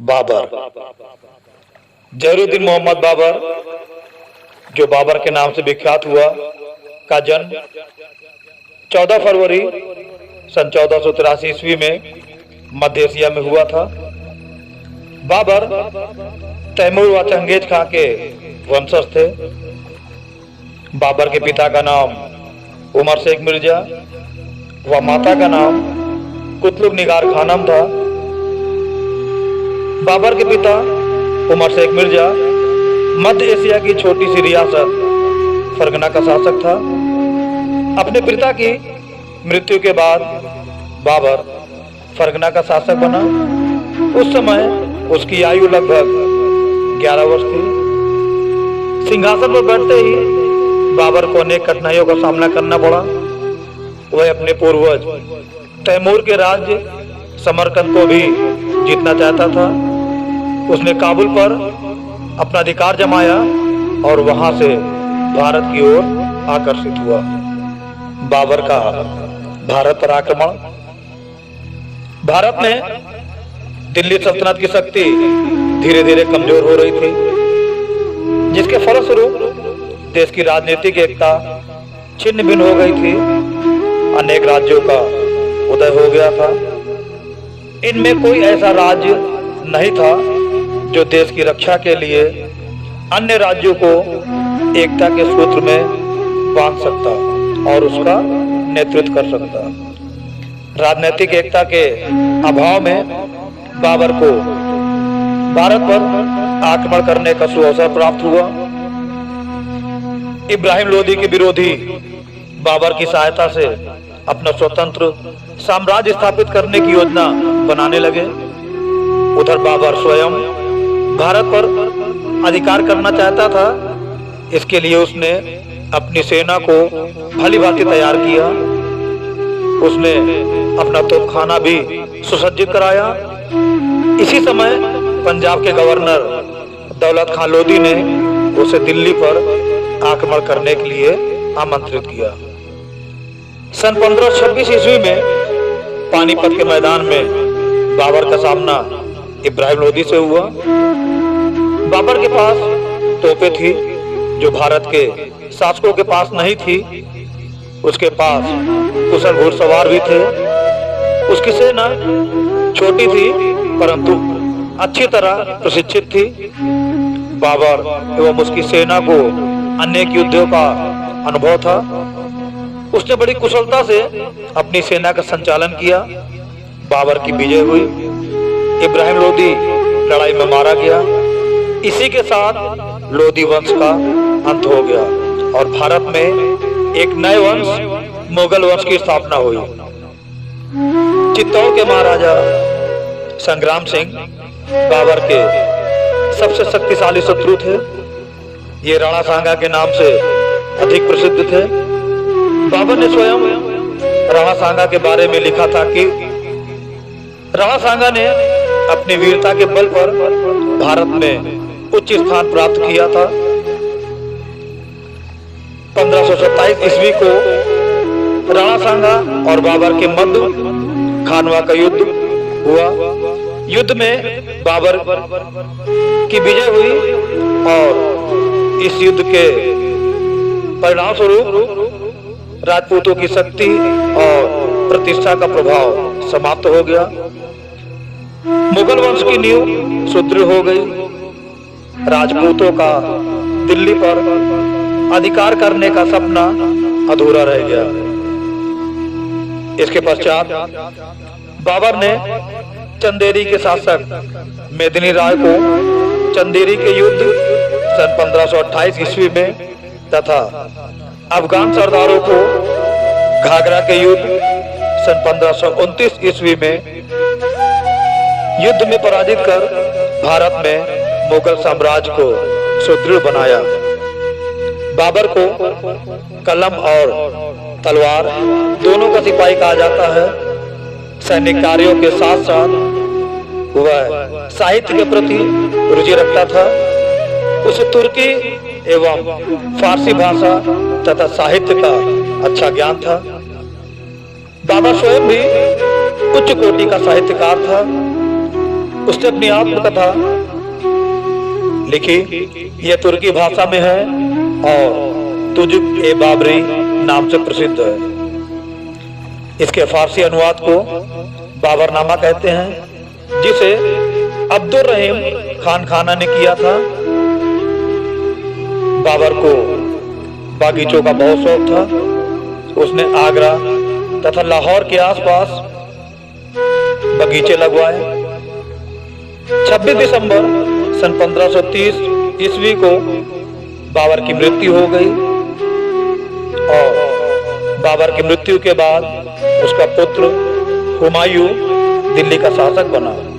बाबर। जहरूद्दीन मोहम्मद बाबर, जो बाबर के नाम से विख्यात हुआ, का जन्म 14 फरवरी सन 1483 ईस्वी में मध्य एशिया में हुआ था। बाबर तैमूर व चंगेज खां के वंशज थे। बाबर के पिता का नाम उमर शेख मिर्जा व माता का नाम कुतलुग निगार खानम था। बाबर के पिता उमर शेख मिर्जा मध्य एशिया की छोटी सी रियासत फरगना का शासक था। अपने पिता की मृत्यु के बाद बाबर फरगना का शासक बना। उस समय उसकी आयु लगभग 11 वर्ष थी। सिंहासन पर बैठते ही बाबर को अनेक कठिनाइयों का सामना करना पड़ा। वह अपने पूर्वज तैमूर के राज्य समरकंद को भी जीतना चाहता था। उसने काबुल पर अपना अधिकार जमाया और वहां से भारत की ओर आकर्षित हुआ। बाबर का भारत पर आक्रमण। भारत में दिल्ली सल्तनत की शक्ति धीरे धीरे कमजोर हो रही थी, जिसके फलस्वरूप देश की राजनीतिक एकता छिन्न भिन्न हो गई थी। अनेक राज्यों का उदय हो गया था। इनमें कोई ऐसा राज्य नहीं था जो देश की रक्षा के लिए अन्य राज्यों को एकता के सूत्र में बांध सकता और उसका नेतृत्व कर सकता। राजनीतिक एकता के अभाव में बाबर को भारत पर आक्रमण करने का सुअवसर प्राप्त हुआ। इब्राहिम लोदी के विरोधी बाबर की सहायता से अपना स्वतंत्र साम्राज्य स्थापित करने की योजना बनाने लगे। उधर बाबर स्वयं भारत पर अधिकार करना चाहता था। इसके लिए उसने अपनी सेना को भली भांति तैयार किया। उसने अपना तोपखाना भी सुसज्जित कराया। इसी समय पंजाब के गवर्नर दौलत खां लोदी ने उसे दिल्ली पर आक्रमण करने के लिए आमंत्रित किया। सन 1526 ईस्वी में पानीपत के मैदान में बाबर का सामना इब्राहिम लोदी से हुआ। बाबर के पास तोपें थी जो भारत के शासकों के पास नहीं थी। उसके पास कुशल घुड़सवार भी थे। उसकी सेना छोटी थी परंतु अच्छी तरह प्रशिक्षित थी। बाबर एवं उसकी सेना को अनेक युद्धों का अनुभव था। उसने बड़ी कुशलता से अपनी सेना का संचालन किया। बाबर की विजय हुई। इब्राहिम लोदी लड़ाई में मारा गया। इसी के साथ लोदी वंश का अंत हो गया और भारत में एक नए वंश मुगल वंश की स्थापना हुई। चित्तौड़ के महाराजा संग्राम सिंह बाबर के सबसे शक्तिशाली शत्रु थे। ये राणा सांगा के नाम से अधिक प्रसिद्ध थे। बाबर ने स्वयं राणा सांगा के बारे में लिखा था कि राणा सांगा ने अपनी वीरता के बल पर भारत में उच्च स्थान प्राप्त किया था। 1527 ईस्वी को राणा सांगा और बाबर के मध्य खानवा का युद्ध हुआ। युद्ध में बाबर की विजय हुई और इस युद्ध के परिणाम स्वरूप राजपूतों की शक्ति और प्रतिष्ठा का प्रभाव समाप्त हो गया। मुगल वंश की नींव सुदृढ़ हो गई। राजपूतों का दिल्ली पर अधिकार करने का सपना अधूरा रह गया। इसके पश्चात बाबर ने चंदेरी के शासक मेदिनी राय को चंदेरी के युद्ध सन 1528 ईस्वी में तथा अफगान सरदारों को घाघरा के युद्ध सन 1529 ईस्वी में युद्ध में पराजित कर भारत में मुगल साम्राज्य को सुदृढ़ बनाया। बाबर को कलम और तलवार दोनों का सिपाही कहा जाता है। सैनिक कार्यों के साथ साथ वह साहित्य के प्रति रुचि रखता था। उसे तुर्की एवं फारसी भाषा तथा साहित्य का अच्छा ज्ञान था। बाबर स्वयं भी उच्च कोटि का साहित्यकार था। उसने अपनी आत्मकथा लिखी। यह तुर्की भाषा में है और तुजुक-ए-बाबरी नाम से प्रसिद्ध है। इसके फारसी अनुवाद को बाबरनामा कहते हैं, जिसे अब्दुल रहीम खान खाना ने किया था। बाबर को बागीचों का बहुत शौक था। उसने आगरा तथा लाहौर के आसपास बगीचे लगवाए। 26 दिसंबर सन 1530 ईस्वी को बाबर की मृत्यु हो गई और बाबर की मृत्यु के बाद उसका पुत्र हुमायूं दिल्ली का शासक बना।